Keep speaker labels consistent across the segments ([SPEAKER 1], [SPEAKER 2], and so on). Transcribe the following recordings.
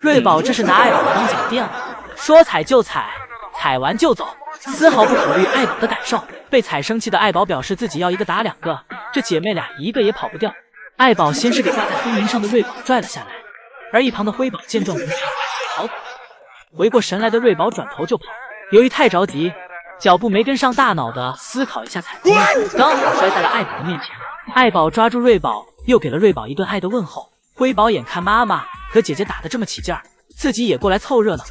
[SPEAKER 1] 瑞宝这是拿爱宝当脚垫了，说踩就踩，踩完就走，丝毫不考虑爱宝的感受。被踩生气的爱宝表示自己要一个打两个，这姐妹俩一个也跑不掉。爱宝先是给挂在风铃上的瑞宝拽了下来，而一旁的辉宝见状不是跑走。回过神来的瑞宝转头就跑，由于太着急，脚步没跟上，大脑的思考一下踩空了，刚好摔在了爱宝的面前。爱宝抓住瑞宝，又给了瑞宝一顿爱的问候。辉宝眼看妈妈和姐姐打得这么起劲儿，自己也过来凑热闹。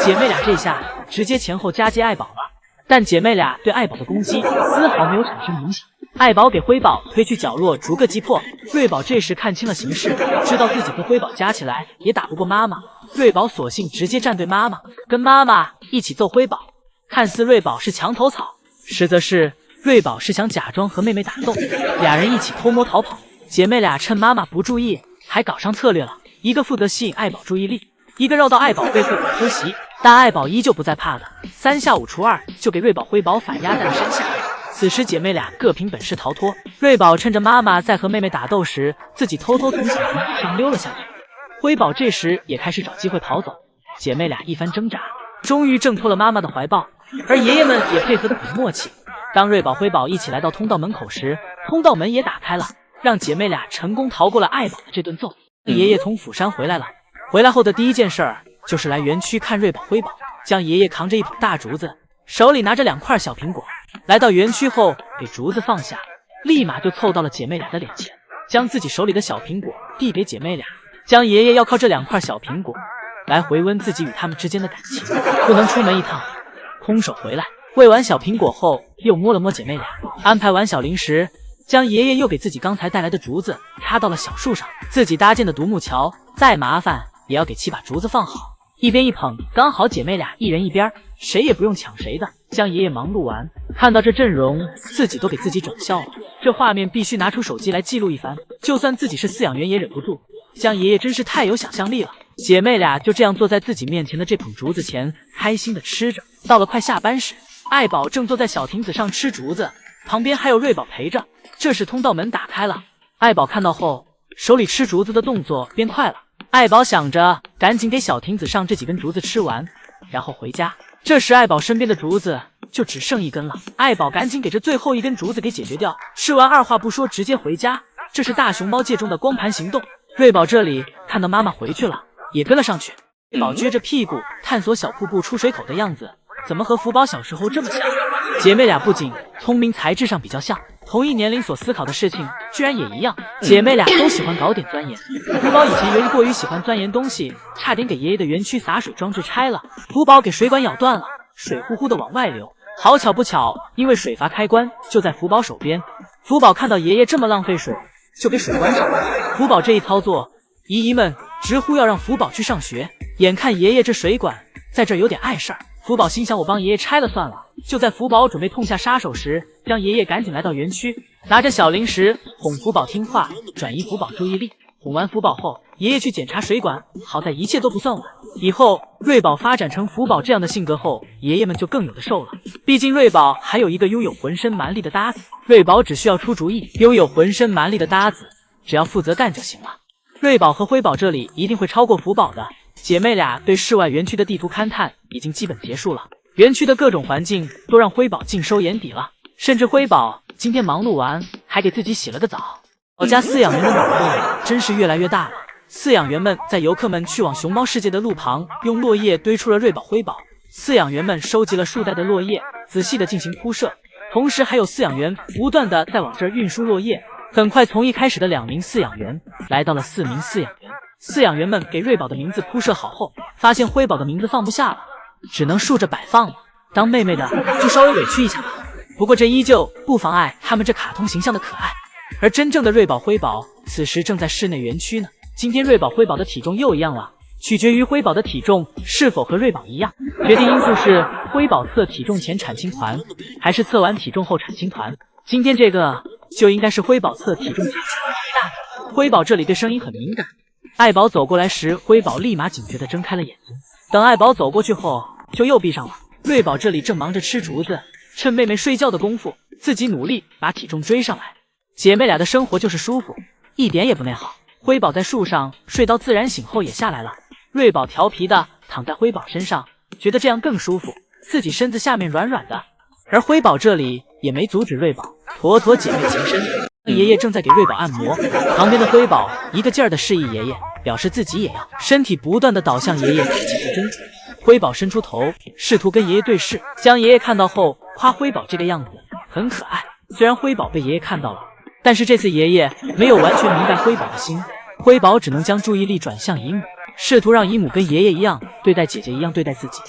[SPEAKER 1] 姐妹俩这下直接前后夹击爱宝了，但姐妹俩对爱宝的攻击丝毫没有产生影响。爱宝给辉宝推去角落，逐个击破。瑞宝这时看清了形势，知道自己和辉宝加起来也打不过妈妈，瑞宝索性直接站队妈妈，跟妈妈一起揍辉宝。看似瑞宝是墙头草，实则是瑞宝是想假装和妹妹打斗，俩人一起偷摸逃跑。姐妹俩趁妈妈不注意，还搞上策略了，一个负责吸引爱宝注意力，一个绕到爱宝背后偷袭。但爱宝依旧不在怕的，3下5除2就给瑞宝辉宝反压在了山下。此时姐妹俩各凭本事逃脱，瑞宝趁着妈妈在和妹妹打斗时，自己偷偷从小亭子上溜了下去。辉宝这时也开始找机会逃走，姐妹俩一番挣扎，终于挣脱了妈妈的怀抱，而爷爷们也配合得很默契。当瑞宝、辉宝一起来到通道门口时，通道门也打开了，让姐妹俩成功逃过了爱宝的这顿揍。爷爷从釜山回来了，回来后的第一件事儿就是来园区看瑞宝、辉宝。将爷爷扛着一捧大竹子，手里拿着2块小苹果，来到园区后给竹子放下，立马就凑到了姐妹俩的脸前，将自己手里的小苹果递给姐妹俩。将爷爷要靠这2块小苹果来回温自己与他们之间的感情，不能出门一趟空手回来。喂完小苹果后，又摸了摸姐妹俩，安排完小零食，将爷爷又给自己刚才带来的竹子插到了小树上，自己搭建的独木桥再麻烦也要给7把竹子放好，一边一捧，刚好姐妹俩一人一边，谁也不用抢谁的。将爷爷忙碌完，看到这阵容，自己都给自己整笑了。这画面必须拿出手机来记录一番，就算自己是饲养员也忍不住。将爷爷真是太有想象力了。姐妹俩就这样坐在自己面前的这捧竹子前，开心的吃着。到了快下班时，爱宝正坐在小亭子上吃竹子，旁边还有瑞宝陪着。这时通道门打开了，爱宝看到后，手里吃竹子的动作变快了。爱宝想着赶紧给小亭子上这几根竹子吃完，然后回家。这时爱宝身边的竹子就只剩1根了，爱宝赶紧给这最后1根竹子给解决掉，吃完二话不说直接回家。这是大熊猫界中的光盘行动。瑞宝这里看到妈妈回去了，也跟了上去。瑞宝撅着屁股探索小瀑布出水口的样子，怎么和福宝小时候这么像？姐妹俩不仅聪明才智上比较像，同一年龄所思考的事情居然也一样。姐妹俩都喜欢搞点钻研。福宝以前由于过于喜欢钻研东西，差点给爷爷的园区洒水装置拆了，福宝给水管咬断了，水呼呼的往外流。好巧不巧，因为水阀开关就在福宝手边，福宝看到爷爷这么浪费水，就给水关上了。福宝这一操作，姨姨们直呼要让福宝去上学。眼看爷爷这水管在这有点碍事儿，福宝心想我帮爷爷拆了算了。就在福宝准备痛下杀手时，将爷爷赶紧来到园区，拿着小零食哄福宝听话，转移福宝注意力。哄完福宝后，爷爷去检查水管，好在一切都不算晚。以后瑞宝发展成福宝这样的性格后，爷爷们就更有的受了。毕竟瑞宝还有一个拥有浑身蛮力的搭子，瑞宝只需要出主意，拥有浑身蛮力的搭子只要负责干就行了。瑞宝和辉宝这里一定会超过福宝的。姐妹俩对室外园区的地图勘探已经基本结束了，园区的各种环境都让辉宝尽收眼底了，甚至辉宝今天忙碌完还给自己洗了个澡。我家饲养员的脑洞真是越来越大了。饲养员们在游客们去往熊猫世界的路旁用落叶堆出了瑞宝、辉宝。饲养员们收集了数袋的落叶，仔细的进行铺设，同时还有饲养员不断的在往这儿运输落叶。很快从一开始的2名饲养员来到了4名饲养员。饲养员们给瑞宝的名字铺设好后，发现辉宝的名字放不下了，只能竖着摆放了。当妹妹的就稍微委屈一下吧，不过这依旧不妨碍他们这卡通形象的可爱。而真正的瑞宝、辉宝此时正在室内园区呢。今天瑞宝、辉宝的体重又一样了，取决于辉宝的体重是否和瑞宝一样，决定因素是辉宝测体重前产青团还是测完体重后产青团。今天这个就应该是辉宝测体重前产青团。辉宝这里对声音很敏感，爱宝走过来时，辉宝立马警觉地睁开了眼睛。等爱宝走过去后，就又闭上了。瑞宝这里正忙着吃竹子，趁妹妹睡觉的功夫，自己努力把体重追上来。姐妹俩的生活就是舒服，一点也不内耗。辉宝在树上睡到自然醒后也下来了，瑞宝调皮的躺在辉宝身上，觉得这样更舒服，自己身子下面软软的。而辉宝这里也没阻止瑞宝，妥妥姐妹情深。爷爷正在给瑞宝按摩，旁边的辉宝一个劲儿的示意爷爷，表示自己也要，身体不断的倒向爷爷，几个针。辉宝伸出头，试图跟爷爷对视，将爷爷看到后夸辉宝这个样子很可爱。虽然辉宝被爷爷看到了，但是这次爷爷没有完全明白辉宝的心，辉宝只能将注意力转向姨母，试图让姨母跟爷爷一样对待姐姐一样对待自己。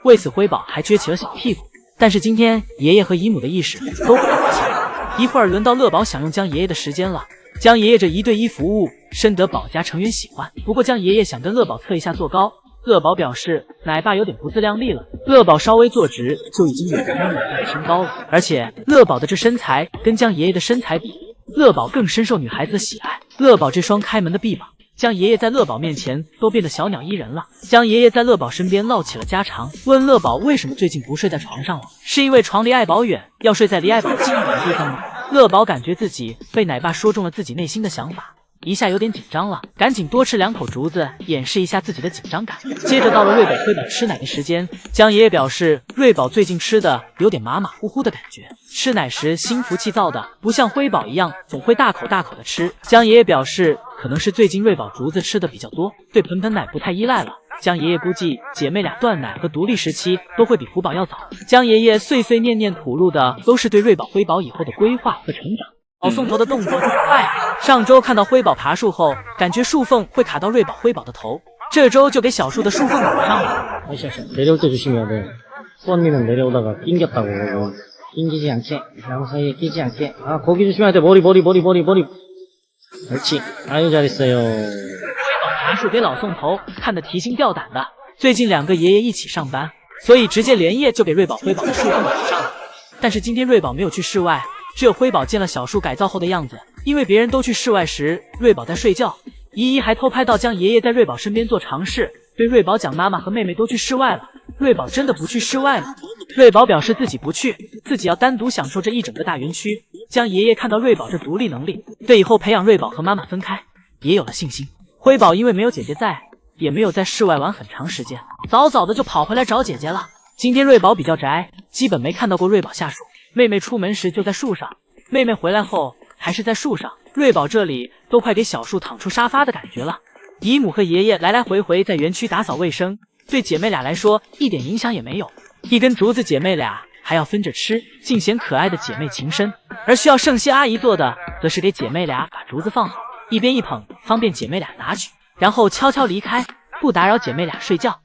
[SPEAKER 1] 为此辉宝还撅起了小屁股。但是今天爷爷和姨母的意识都不太清。一会儿轮到乐宝享用将爷爷的时间了，将爷爷这一对一服务深得宝家成员喜欢。不过将爷爷想跟乐宝测一下坐高，乐宝表示奶爸有点不自量力了。乐宝稍微坐直就已经远超奶爸的身高了，而且乐宝的这身材跟将爷爷的身材比，乐宝更深受女孩子的喜爱。乐宝这双开门的臂膀将爷爷在乐宝面前都变得小鸟依人了。将爷爷在乐宝身边唠起了家常，问乐宝为什么最近不睡在床上了，是因为床离爱宝远，要睡在离爱宝近一点的地方吗？乐宝感觉自己被奶爸说中了自己内心的想法，一下有点紧张了，赶紧多吃2口竹子掩饰一下自己的紧张感。接着到了瑞宝辉宝吃奶的时间，江爷爷表示瑞宝最近吃的有点马马虎虎的感觉，吃奶时心浮气躁的，不像辉宝一样总会大口大口的吃。江爷爷表示可能是最近瑞宝竹子吃的比较多，对盆盆奶不太依赖了。江爷爷估计姐妹俩断奶和独立时期都会比虎宝要早。江爷爷碎碎念念吐露的都是对瑞宝辉宝以后的规划和成长。保送头的动作真快，上周看到辉宝爬树后，感觉树缝会卡到瑞宝辉宝的头，这周就给小树的树缝补上了。
[SPEAKER 2] 내려올 때 조심해야 돼. 수언니는 내려오다가 낑겼다고. 낑기지 않게, 나무 사이에 끼지 않게. 아, 거기 조심해야 돼. 머리. 그렇지. 아유, 잘했어요.
[SPEAKER 1] 爬树给老宋头看得提心吊胆的。最近2个爷爷一起上班，所以直接连夜就给瑞宝辉宝的树缝补上了。但是今天瑞宝没有去室外，只有辉宝见了小树改造后的样子。因为别人都去室外时，瑞宝在睡觉。依依还偷拍到江爷爷在瑞宝身边做尝试，对瑞宝讲妈妈和妹妹都去室外了，瑞宝真的不去室外吗？瑞宝表示自己不去，自己要单独享受这一整个大园区。江爷爷看到瑞宝这独立能力，对以后培养瑞宝和妈妈分开也有了信心。辉宝因为没有姐姐在，也没有在室外玩很长时间，早早的就跑回来找姐姐了。今天瑞宝比较宅，基本没看到过瑞宝下树。妹妹出门时就在树上，妹妹回来后还是在树上。瑞宝这里都快给小树躺出沙发的感觉了。姨母和爷爷来来回回在园区打扫卫生，对姐妹俩来说一点影响也没有。一根竹子姐妹俩还要分着吃，尽显可爱的姐妹情深。而需要圣熙阿姨做的，则是给姐妹俩把竹子放好，一边一捧，方便姐妹俩拿取，然后悄悄离开，不打扰姐妹俩睡觉。